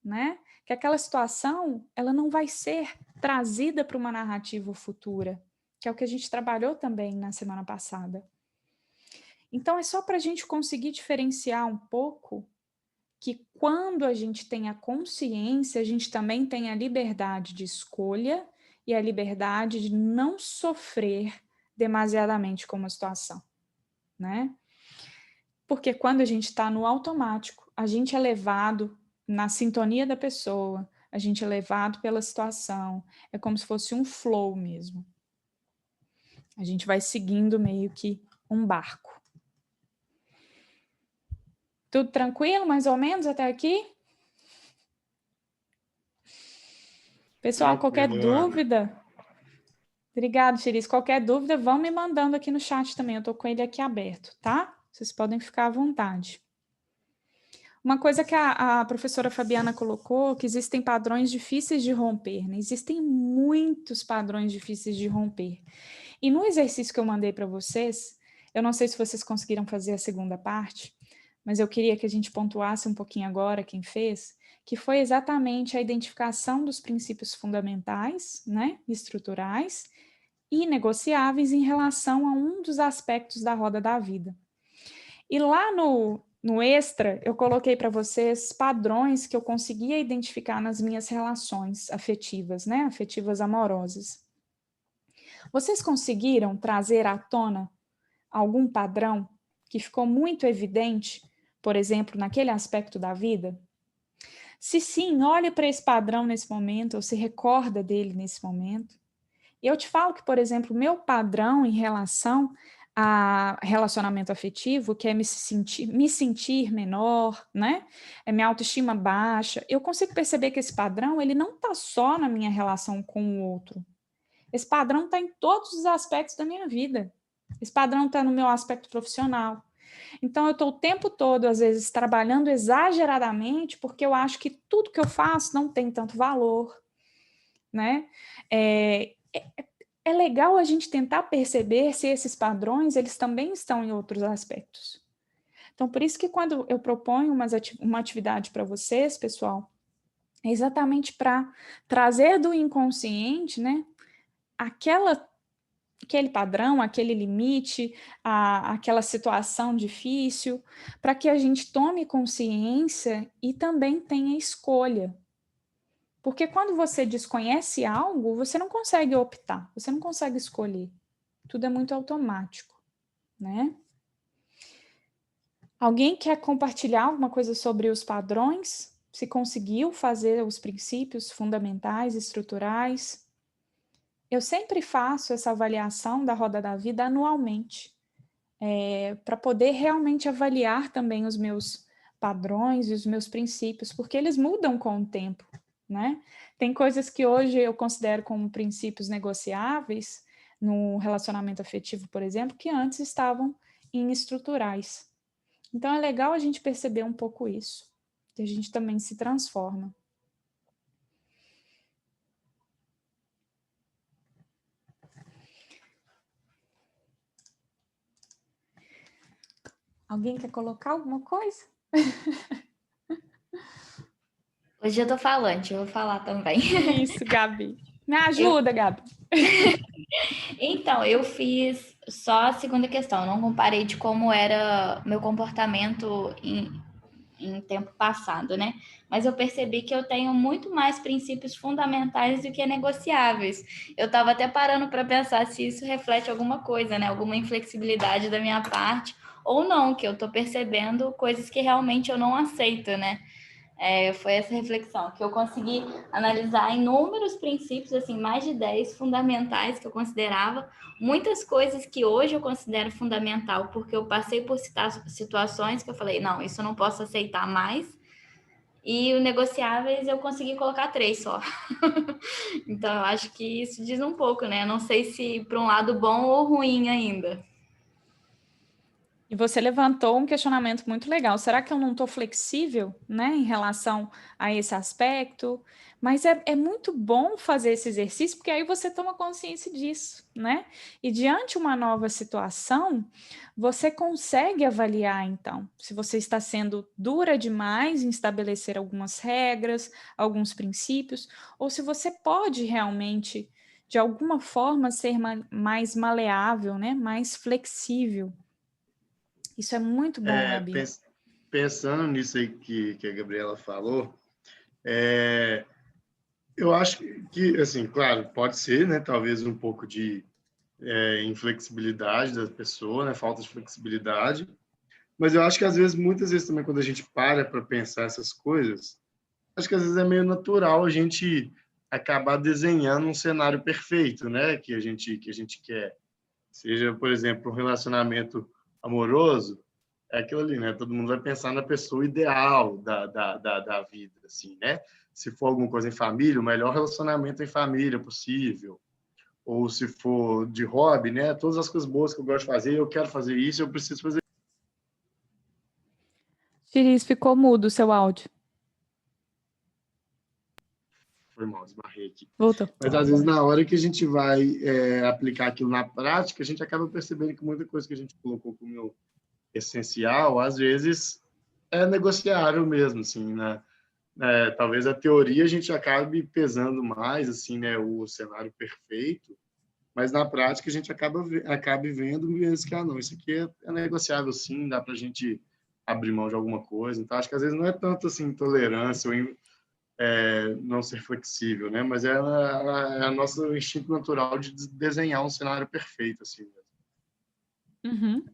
Speaker 2: né? Que aquela situação, ela não vai ser trazida para uma narrativa futura, que é o que a gente trabalhou também na semana passada. Então, é só para a gente conseguir diferenciar um pouco que quando a gente tem a consciência, a gente também tem a liberdade de escolha e a liberdade de não sofrer demasiadamente com uma situação, né? Porque quando a gente está no automático, a gente é levado na sintonia da pessoa, a gente é levado pela situação, é como se fosse um flow mesmo. A gente vai seguindo meio que um barco. Tudo tranquilo, mais ou menos, até aqui? Pessoal, qualquer dúvida? Obrigada, Chiris. Qualquer dúvida, vão me mandando aqui no chat também. Eu estou com ele aqui aberto, tá? Vocês podem ficar à vontade. Uma coisa que a professora Fabiana colocou, que existem padrões difíceis de romper, né? Existem muitos padrões difíceis de romper. E no exercício que eu mandei para vocês, eu não sei se vocês conseguiram fazer a segunda parte, mas eu queria que a gente pontuasse um pouquinho agora, quem fez, que foi exatamente a identificação dos princípios fundamentais, né, estruturais e negociáveis em relação a um dos aspectos da roda da vida. E lá no extra, eu coloquei para vocês padrões que eu conseguia identificar nas minhas relações afetivas, né, afetivas amorosas. Vocês conseguiram trazer à tona algum padrão que ficou muito evidente, por exemplo, naquele aspecto da vida? Se sim, olhe para esse padrão nesse momento, ou se recorda dele nesse momento. E eu te falo que, por exemplo, o meu padrão em relação a relacionamento afetivo, que é me sentir menor, né? É minha autoestima baixa. Eu consigo perceber que esse padrão, ele não está só na minha relação com o outro. Esse padrão está em todos os aspectos da minha vida. Esse padrão está no meu aspecto profissional. Então, eu estou o tempo todo, às vezes, trabalhando exageradamente, porque eu acho que tudo que eu faço não tem tanto valor, né? É legal a gente tentar perceber se esses padrões, eles também estão em outros aspectos. Então, por isso que quando eu proponho uma atividade para vocês, pessoal, é exatamente para trazer do inconsciente, né? Aquele padrão, aquele limite, aquela situação difícil, para que a gente tome consciência e também tenha escolha. Porque quando você desconhece algo, você não consegue optar, você não consegue escolher. Tudo é muito automático, né? Alguém quer compartilhar alguma coisa sobre os padrões? Se conseguiu fazer os princípios fundamentais, estruturais? Eu sempre faço essa avaliação da roda da vida anualmente, para poder realmente avaliar também os meus padrões e os meus princípios, porque eles mudam com o tempo, né? Tem coisas que hoje eu considero como princípios negociáveis no relacionamento afetivo, por exemplo, que antes estavam em estruturais. Então é legal a gente perceber um pouco isso, que a gente também se transforma. Alguém quer colocar alguma coisa?
Speaker 4: Hoje eu tô falante, eu vou falar também.
Speaker 2: Isso, Gabi. Me ajuda, Gabi.
Speaker 4: Então, eu fiz só a segunda questão, não comparei de como era meu comportamento em tempo passado, né? Mas eu percebi que eu tenho muito mais princípios fundamentais do que negociáveis. Eu estava até parando para pensar se isso reflete alguma coisa, né? Alguma inflexibilidade da minha parte, ou não, que eu estou percebendo coisas que realmente eu não aceito, né? Foi essa reflexão, que eu consegui analisar inúmeros princípios, assim, mais de 10 fundamentais que eu considerava, muitas coisas que hoje eu considero fundamental, porque eu passei por situações que eu falei, não, isso eu não posso aceitar mais, e o negociáveis eu consegui colocar 3 só. Então, eu acho que isso diz um pouco, né? Não sei se para um lado bom ou ruim ainda.
Speaker 2: E você levantou um questionamento muito legal. Será que eu não estou flexível, né, em relação a esse aspecto? Mas é muito bom fazer esse exercício, porque aí você toma consciência disso, né? E diante de uma nova situação, você consegue avaliar, então, se você está sendo dura demais em estabelecer algumas regras, alguns princípios, ou se você pode realmente, de alguma forma, ser mais maleável, né? Mais flexível. Isso é muito bom, Gabi.
Speaker 1: Pensando nisso aí que a Gabriela falou, eu acho que, assim, claro, pode ser, né, talvez um pouco de inflexibilidade da pessoa, né, falta de flexibilidade, mas eu acho que, às vezes, muitas vezes também, quando a gente para pensar essas coisas, acho que, às vezes, é meio natural a gente acabar desenhando um cenário perfeito, né, que a gente quer. Seja, por exemplo, um relacionamento amoroso, é aquilo ali, né? Todo mundo vai pensar na pessoa ideal da vida, assim, né? Se for alguma coisa em família, o melhor relacionamento em família possível. Ou se for de hobby, né? Todas as coisas boas que eu gosto de fazer, eu quero fazer isso, eu preciso fazer.
Speaker 2: Chiris, ficou mudo o seu áudio.
Speaker 1: Foi mal, esbarrei aqui.
Speaker 2: Voltou.
Speaker 1: Mas, às vezes, na hora que a gente vai aplicar aquilo na prática, a gente acaba percebendo que muita coisa que a gente colocou como essencial, às vezes, é negociável mesmo, assim, né? Talvez a teoria a gente acabe pesando mais, assim, né, o cenário perfeito, mas na prática a gente acabe vendo mesmo que, não, isso aqui é negociável sim, dá para a gente abrir mão de alguma coisa. Então, acho que às vezes não é tanto assim intolerância ou não ser flexível, né, mas é o nosso instinto natural de desenhar um cenário perfeito, assim.
Speaker 2: Uhum.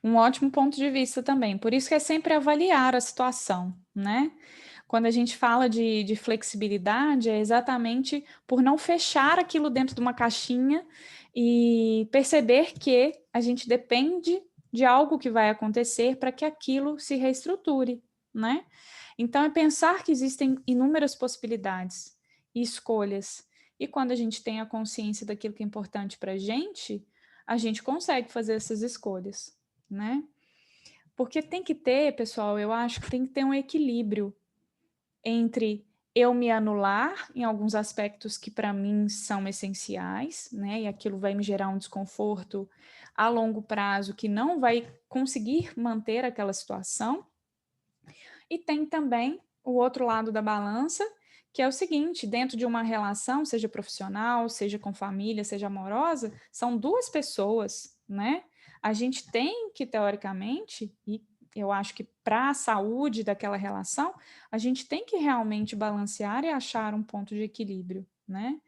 Speaker 2: Um ótimo ponto de vista também. Por isso que é sempre avaliar a situação, né? Quando a gente fala de flexibilidade, é exatamente por não fechar aquilo dentro de uma caixinha e perceber que a gente depende de algo que vai acontecer para que aquilo se reestruture, né? Então, é pensar que existem inúmeras possibilidades e escolhas. E quando a gente tem a consciência daquilo que é importante para a gente consegue fazer essas escolhas, né? Porque tem que ter, pessoal, eu acho que tem que ter um equilíbrio entre eu me anular em alguns aspectos que para mim são essenciais, né? E aquilo vai me gerar um desconforto a longo prazo que não vai conseguir manter aquela situação. E tem também o outro lado da balança, que é o seguinte, dentro de uma relação, seja profissional, seja com família, seja amorosa, são duas pessoas, né? A gente tem que, teoricamente, e eu acho que para a saúde daquela relação, a gente tem que realmente balancear e achar um ponto de equilíbrio, né?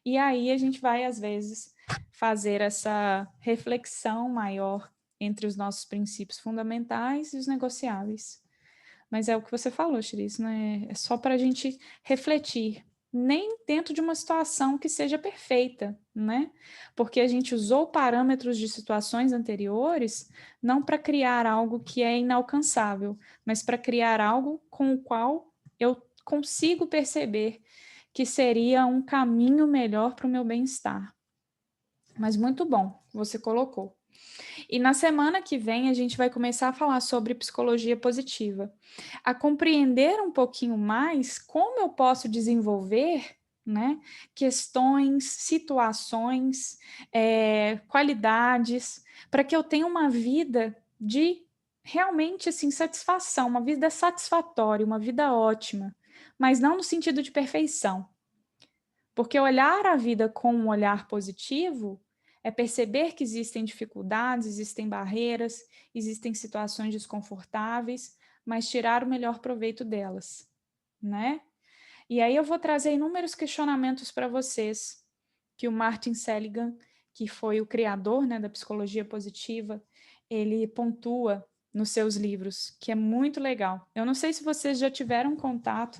Speaker 2: E aí a gente vai, às vezes, fazer essa reflexão maior entre os nossos princípios fundamentais e os negociáveis. Mas é o que você falou, Chiris, né? É só para a gente refletir, nem dentro de uma situação que seja perfeita, né? Porque a gente usou parâmetros de situações anteriores não para criar algo que é inalcançável, mas para criar algo com o qual eu consigo perceber que seria um caminho melhor para o meu bem-estar. Mas muito bom, você colocou. E na semana que vem a gente vai começar a falar sobre psicologia positiva, a compreender um pouquinho mais como eu posso desenvolver, né, questões, situações, qualidades, para que eu tenha uma vida de realmente assim satisfação, uma vida satisfatória, uma vida ótima, mas não no sentido de perfeição. Porque olhar a vida com um olhar positivo é perceber que existem dificuldades, existem barreiras, existem situações desconfortáveis, mas tirar o melhor proveito delas, né? E aí eu vou trazer inúmeros questionamentos para vocês, que o Martin Seligman, que foi o criador, né, da psicologia positiva, ele pontua nos seus livros, que é muito legal. Eu não sei se vocês já tiveram contato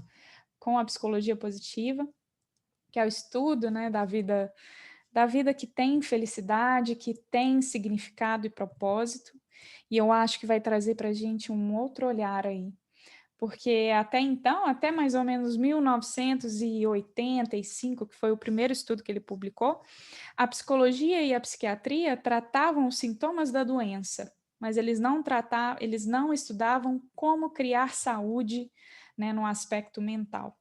Speaker 2: com a psicologia positiva, que é o estudo, né, da vida que tem felicidade, que tem significado e propósito, e eu acho que vai trazer para a gente um outro olhar aí, porque até então, até mais ou menos 1985, que foi o primeiro estudo que ele publicou, a psicologia e a psiquiatria tratavam os sintomas da doença, mas eles não estudavam como criar saúde, né, no aspecto mental.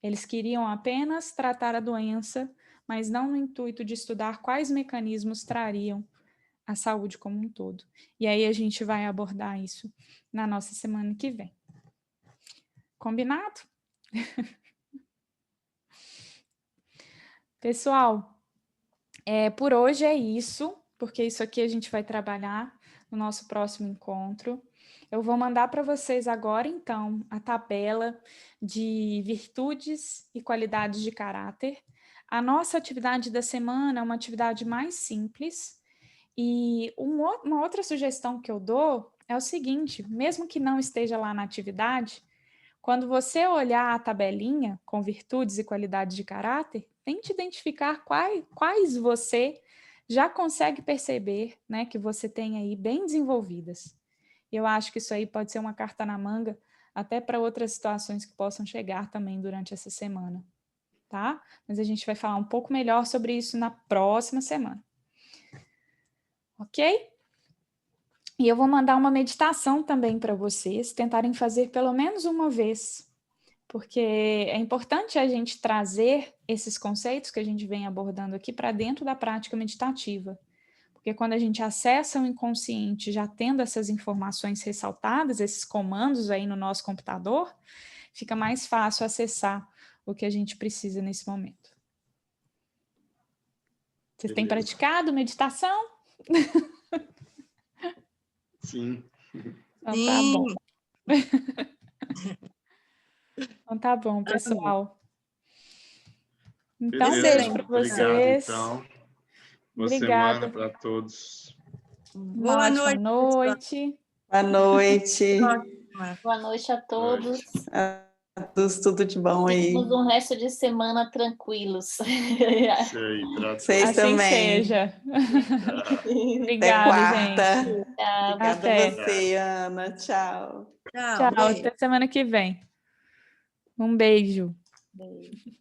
Speaker 2: Eles queriam apenas tratar a doença, mas não no intuito de estudar quais mecanismos trariam a saúde como um todo. E aí a gente vai abordar isso na nossa semana que vem. Combinado? Pessoal, por hoje é isso, porque isso aqui a gente vai trabalhar no nosso próximo encontro. Eu vou mandar para vocês agora, então, a tabela de virtudes e qualidades de caráter. A nossa atividade da semana é uma atividade mais simples. E uma outra sugestão que eu dou é o seguinte: mesmo que não esteja lá na atividade, quando você olhar a tabelinha com virtudes e qualidades de caráter, tente identificar quais você já consegue perceber, né, que você tem aí bem desenvolvidas. Eu acho que isso aí pode ser uma carta na manga até para outras situações que possam chegar também durante essa semana, tá? Mas a gente vai falar um pouco melhor sobre isso na próxima semana. Ok? E eu vou mandar uma meditação também para vocês tentarem fazer pelo menos uma vez, porque é importante a gente trazer esses conceitos que a gente vem abordando aqui para dentro da prática meditativa. Porque quando a gente acessa o inconsciente já tendo essas informações ressaltadas, esses comandos aí no nosso computador, fica mais fácil acessar o que a gente precisa nesse momento. Vocês têm praticado meditação?
Speaker 1: Sim.
Speaker 2: Então tá bom. Então tá bom, pessoal. Então,
Speaker 1: Beleza,
Speaker 2: beijo para vocês.
Speaker 1: Obrigado, então. Boa
Speaker 2: Obrigada.
Speaker 1: semana para todos.
Speaker 2: Uma ótima noite.
Speaker 5: Boa noite.
Speaker 3: Boa noite a todos.
Speaker 5: Tudo de bom aí.
Speaker 3: Temos um resto de semana tranquilos.
Speaker 1: Isso aí,
Speaker 5: Vocês
Speaker 2: assim
Speaker 5: também.
Speaker 2: Seja.
Speaker 5: Até quarta.
Speaker 2: Gente.
Speaker 5: Obrigada
Speaker 2: Até.
Speaker 5: a você, Ana. Tchau.
Speaker 2: Tchau, até semana que vem. Um beijo.
Speaker 3: Beijo.